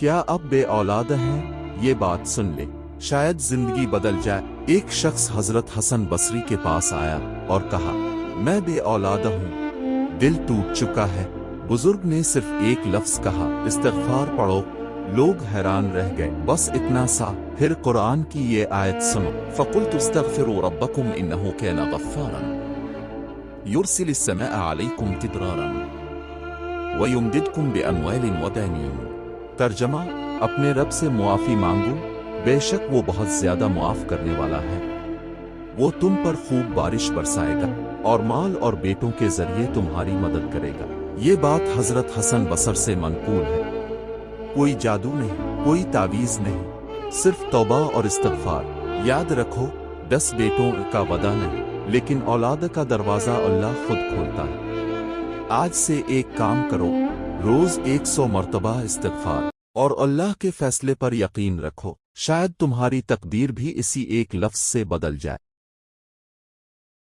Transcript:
کیا اب بے اولاد ہیں؟ یہ بات سن لے، شاید زندگی بدل جائے۔ ایک شخص حضرت حسن بصری کے پاس آیا اور کہا، میں بے اولاد ہوں، دل ٹوٹ چکا ہے۔ بزرگ نے صرف ایک لفظ کہا، استغفار پڑھو۔ لوگ حیران رہ گئے، بس اتنا سا۔ پھر قرآن کی یہ آیت سنو، فَقُلْتُ اسْتَغْفِرُوا رَبَّكُمْ إِنَّهُ كَانَ غَفَّارًا يُرْسِلِ السَّمَاءَ عَلَيْكُمْ مِدْرَارًا وَيُمْدِدْكُمْ بِأَمْوَالٍ وَبَنِينَ۔ ترجمہ، اپنے رب سے معافی مانگو، بے شک وہ بہت زیادہ معاف کرنے والا ہے۔ وہ تم پر خوب بارش برسائے گا اور مال اور بیٹوں کے ذریعے تمہاری مدد کرے گا۔ یہ بات حضرت حسن بصر سے منقول ہے۔ کوئی جادو نہیں، کوئی تعویذ نہیں، صرف توبہ اور استغفار۔ یاد رکھو، 10 بیٹوں کا وعدہ نہیں، لیکن اولاد کا دروازہ اللہ خود کھولتا ہے۔ آج سے ایک کام کرو، روز 100 مرتبہ استغفار اور اللہ کے فیصلے پر یقین رکھو، شاید تمہاری تقدیر بھی اسی ایک لفظ سے بدل جائے۔